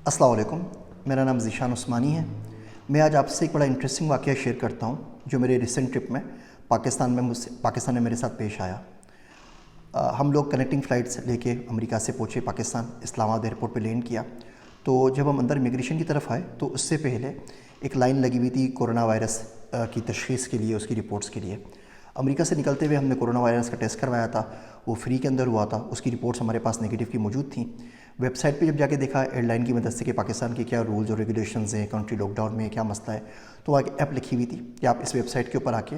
अस्सलाम वालेकुम। मेरा नाम ज़ीशान उस्मानी है। मैं आज आपसे एक बड़ा इंटरेस्टिंग वाक़या शेयर करता हूँ जो मेरे रिसेंट ट्रिप में पाकिस्तान में मेरे साथ पेश आया। हम लोग कनेक्टिंग फ़्लाइट्स लेके अमेरिका से पहुँचे पाकिस्तान, इस्लामाबाद एयरपोर्ट पे लैंड किया। तो जब हम अंदर इमिग्रेशन की तरफ आए तो उससे पहले एक लाइन लगी हुई थी कोरोना वायरस की तशख़ीस के लिए, उसकी रिपोर्ट्स के लिए। अमेरिका से निकलते हुए हमने कोरोना वायरस का टेस्ट करवाया था, वो फ्री के अंदर हुआ था, उसकी रिपोर्ट्स हमारे पास नेगेटिव की मौजूद थी। वेबसाइट पे जब जाके देखा एयरलाइन की मदद से कि पाकिस्तान के क्या रूल्स और रेगुलेशंस हैं, कंट्री लॉकडाउन में क्या मसला है, तो वहाँ एक ऐप लिखी हुई थी कि आप इस वेबसाइट के ऊपर आके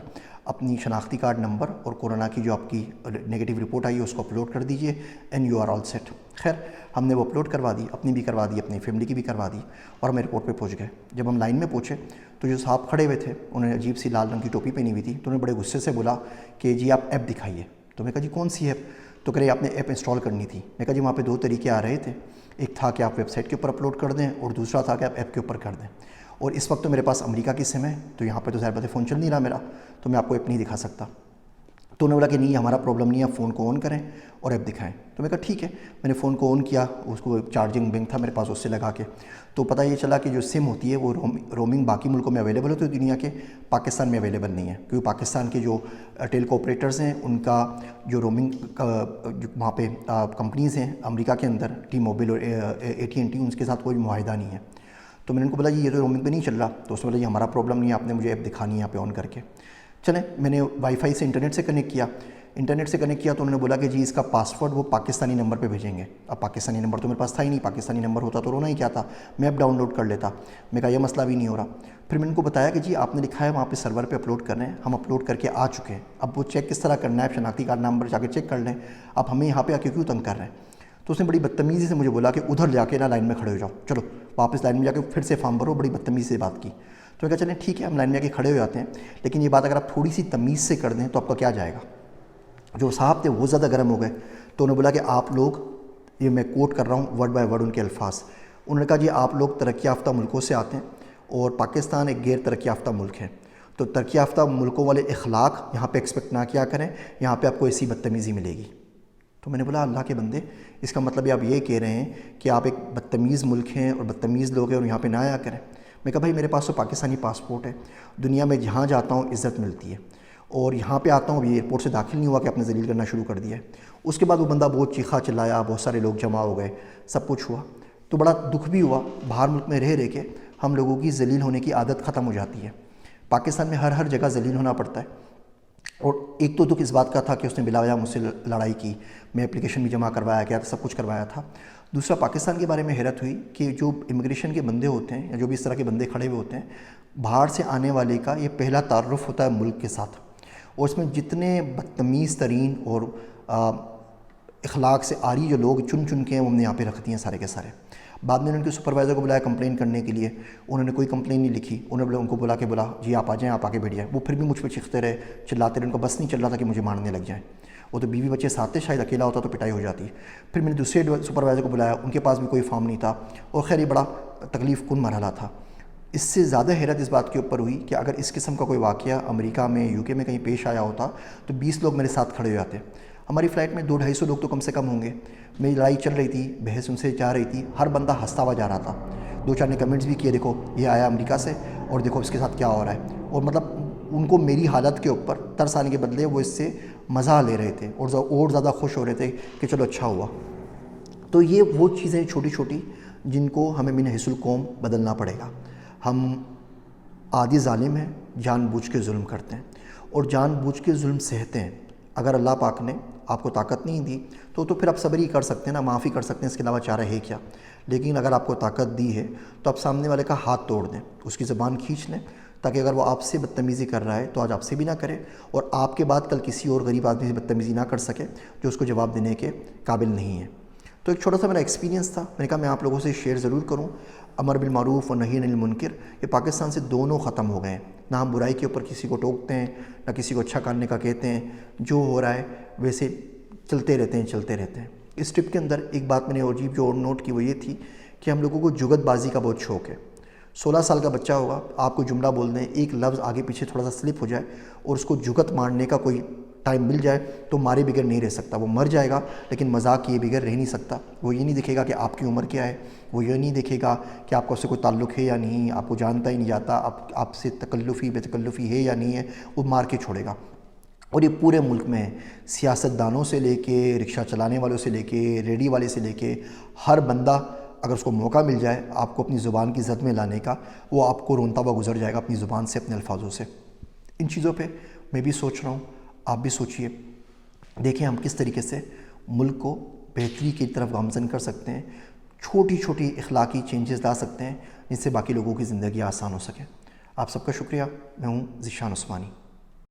अपनी शनाख्ती कार्ड नंबर और कोरोना की जो आपकी नेगेटिव रिपोर्ट आई है उसको अपलोड कर दीजिए and you are all set. खैर हमने वो अपलोड करवा दी, अपनी भी करवा दी, अपनी फैमिली की भी करवा दी और हम एयरपोर्ट पे पहुंच गए। जब हम लाइन में पहुंचे तो जो साहब खड़े हुए थे उन्होंने अजीब सी लाल रंग की टोपी पहनी हुई थी, तो उन्होंने बड़े गुस्से से बोला कि जी आप ऐप दिखाइए। तो मैं कहा जी कौन सी ऐप? तो कह रहे आपने ऐप इंस्टॉल करनी थी। मैं कहा जी वहाँ पे दो तरीके आ रहे थे, एक था कि आप वेबसाइट के ऊपर अपलोड कर दें और दूसरा था कि आप ऐप के ऊपर कर दें। और इस वक्त तो मेरे पास अमेरिका की सिम है तो यहाँ पे तो ज़ाहिर बात है फ़ोन चल नहीं रहा मेरा, तो मैं आपको ऐप नहीं दिखा सकता। तो उन्होंने बोला कि नहीं हमारा प्रॉब्लम नहीं है, आप फ़ोन को ऑन करें और ऐप दिखाएं। तो मैं कहा ठीक है, मैंने फ़ोन को ऑन किया, उसको चार्जिंग बैंक था मेरे पास उससे लगा के, तो पता ये चला कि जो सिम होती है वो रोमिंग बाकी मुल्कों में अवेलेबल होती है दुनिया के, पाकिस्तान में अवेलेबल नहीं है। क्योंकि पाकिस्तान के जो टेलको ऑपरेटर्स हैं उनका जो रोमिंग जो वहाँ पे कंपनीज़ हैं अमेरिका के अंदर, टी मोबाइल और AT&T, उनके साथ कोई मुआहिदा नहीं है। तो मैंने उनको बोला जी ये तो रोमिंग पे नहीं चल रहा। तो उसने बोला जी हमारा प्रॉब्लम नहीं है, आपने मुझे ऐप दिखानी है यहाँ पे ऑन करके। चलें, मैंने वाईफाई से इंटरनेट से कनेक्ट किया। तो उन्होंने बोला कि जी इसका पासवर्ड वो पाकिस्तानी नंबर पे भेजेंगे। अब पाकिस्तानी नंबर तो मेरे पास था ही नहीं, पाकिस्तानी नंबर होता तो रोना ही क्या था, मैं ऐप डाउनलोड कर लेता। मैं कहा यह मसला भी नहीं हो रहा। फिर मैंने उनको बताया कि जी आपने लिखा है वहाँ पे सर्वर पे अपलोड कर रहे हैं, हम अपलोड करके आ चुके हैं, अब वो चेक किस तरह करना है, आप शनाख्ती कार्ड नंबर जाकर चेक कर लें, आप हमें यहाँ पे आके क्यों तंग कर रहे हैं। तो उसने बड़ी बदतमीज़ी से मुझे बोला कि उधर जाके ना लाइन में खड़े हो जाओ, चलो वापस लाइन में जाके फिर से फॉर्म भरो। बड़ी बदतमीज़ी से बात की। तो मैं कहा चलें ठीक है, हम लाइन में जाके खड़े हो जाते हैं, लेकिन ये बात अगर आप थोड़ी सी तमीज़ से कर दें तो आपका क्या जाएगा। जो साहब थे वो ज़्यादा गर्म हो गए। तो उन्होंने बोला कि आप लोग, ये मैं कोट कर रहा हूँ वर्ड बाय वर्ड उनके अल्फाज, उन्होंने कहा जी आप लोग तरक्की याफ्ता मुल्कों से आते हैं और पाकिस्तान एक गैर तरक्की याफ्ता मुल्क है, तो तरक्की याफ्ता मुल्कों वाले अखलाक यहाँ पे एक्सपेक्ट ना किया करें, यहाँ पे आपको ऐसी बदतमीज़ी मिलेगी। तो मैंने बोला अल्लाह के बंदे, इसका मतलब आप ये कह रहे हैं कि आप एक बदतमीज़ मुल्क हैं और बदतमीज़ लोग हैं और यहाँ पे ना आया करें। मैं कहा भाई मेरे पास तो पाकिस्तानी पासपोर्ट है, दुनिया में जहाँ जाता हूँ इज़्ज़त मिलती है, और यहाँ पे आता हूँ अभी एयरपोर्ट से दाखिल नहीं हुआ कि आपने जलील करना शुरू कर दिया है। उसके बाद वो बंदा बहुत चीखा चिल्लाया, बहुत सारे लोग जमा हो गए, सब कुछ हुआ। तो बड़ा दुख भी हुआ, बाहर मुल्क में रह के हम लोगों की जलील होने की आदत ख़त्म हो जाती है। पाकिस्तान में हर जगह जलील होना पड़ता है। और एक तो दुख इस बात का था कि उसने बिलावजा मुझसे लड़ाई की, मैं एप्लीकेशन भी जमा करवाया गया था, सब कुछ करवाया था। दूसरा पाकिस्तान के बारे में हैरत हुई कि जो इमिग्रेशन के बंदे होते हैं या जो भी इस तरह के बंदे खड़े हुए होते हैं, बाहर से आने वाले का ये पहला तारुफ होता है मुल्क के साथ, और इसमें जितने बदतमीज़ तरीन और अखलाक से आरी जो लोग चुन चुन के हमने यहाँ पे रख दिए हैं सारे के सारे। बाद में उनके सुपरवाइज़र को बुलाया कंप्लेन करने के लिए, उन्होंने कोई कंप्लेन नहीं लिखी। उन्होंने उनको बोला कि बोला जी आप आ जाएँ, आप आके बैठ जाएँ। वो फिर भी मुझ पर चीखते रहे, चिल्लाते रहे, उनको बस नहीं चल रहा था कि मुझे मारने लग जाएँ। वो तो बीवी बच्चे साथ थे, शायद अकेला होता तो पिटाई हो जाती। फिर मैंने दूसरे सुपरवाइज़र को बुलाया, उनके पास भी कोई फॉर्म नहीं था, और खैर ये बड़ा तकलीफ़ कुन मरहला था। इससे ज़्यादा हैरत इस बात के ऊपर हुई कि अगर इस किस्म का कोई वाक़या अमेरिका में, UK में कहीं पेश आया होता तो 20 लोग मेरे साथ खड़े हो जाते। हमारी फ़्लाइट में 200-250 लोग तो कम से कम होंगे। मेरी लड़ाई चल रही थी, बहस उनसे जा रही थी, हर बंदा हंसता हुआ जा रहा था। 2-4 ने कमेंट्स भी किए, देखो ये आया अमेरिका से और देखो इसके साथ क्या हो रहा है। और मतलब उनको मेरी हालत के ऊपर तरस आने के बदले वो इससे मज़ा ले रहे थे और ज़्यादा खुश हो रहे थे कि चलो अच्छा हुआ। तो ये वो चीज़ें छोटी छोटी जिनको हमें मिन हिस्सुल कौम बदलना पड़ेगा। हम आदि ज़ालिम हैं, जानबूझ के जुल्म करते हैं और जानबूझ के जुल्म सहते हैं। अगर अल्लाह पाक ने आपको ताकत नहीं दी तो फिर आप सब्र ही कर सकते हैं ना, माफ़ी कर सकते हैं, इसके अलावा चारा है क्या। लेकिन अगर आपको ताकत दी है तो आप सामने वाले का हाथ तोड़ दें, उसकी ज़बान खींच लें, ताकि अगर वो आपसे बदतमीज़ी कर रहा है तो आज आपसे भी ना करे और आपके बाद कल किसी और गरीब आदमी से बदतमीज़ी ना कर सके जो उसको जवाब देने के काबिल नहीं है। तो एक छोटा सा मेरा एक्सपीरियंस था, मैंने कहा मैं आप लोगों से शेयर ज़रूर करूं। अमर बिल मारूफ़ और नही अनिल मुनकर, ये पाकिस्तान से दोनों ख़त्म हो गए हैं। ना हम बुराई के ऊपर किसी को टोकते हैं, ना किसी को अच्छा करने का कहते हैं, जो हो रहा है वैसे चलते रहते हैं। इस ट्रिप के अंदर एक बात मैंने अजीब जो और नोट की वो ये थी कि हम लोगों को जुगतबाजी का बहुत शौक़ है। 16 साल का बच्चा होगा, आपको जुमला बोल दें, एक लफ्ज़ आगे पीछे थोड़ा सा स्लिप हो जाए और उसको जुगत मारने का कोई टाइम मिल जाए तो मारे बगैर नहीं रह सकता। वो मर जाएगा लेकिन मजाक किए बगैर रह नहीं सकता। वो ये नहीं दिखेगा कि आपकी उम्र क्या है, وہ یہ نہیں دیکھے گا کہ آپ کا اس سے کوئی تعلق ہے یا نہیں، آپ کو جانتا ہی نہیں جاتا، آپ سے تکلفی بے تکلفی ہے یا نہیں ہے، وہ مار کے چھوڑے گا۔ اور یہ پورے ملک میں سیاست دانوں سے لے کے رکشہ چلانے والوں سے لے کے ریڈی والے سے لے کے ہر بندہ اگر اس کو موقع مل جائے آپ کو اپنی زبان کی زد میں لانے کا، وہ آپ کو رونتا ہوا گزر جائے گا اپنی زبان سے، اپنے الفاظوں سے۔ ان چیزوں پہ میں بھی سوچ رہا ہوں، آپ بھی سوچئے، دیکھیں ہم کس طریقے سے ملک کو بہتری کی طرف گامزن کر سکتے ہیں، چھوٹی چھوٹی اخلاقی چینجز لا سکتے ہیں جن سے باقی لوگوں کی زندگی آسان ہو سکے۔ آپ سب کا شکریہ، میں ہوں ذیشان عثمانی۔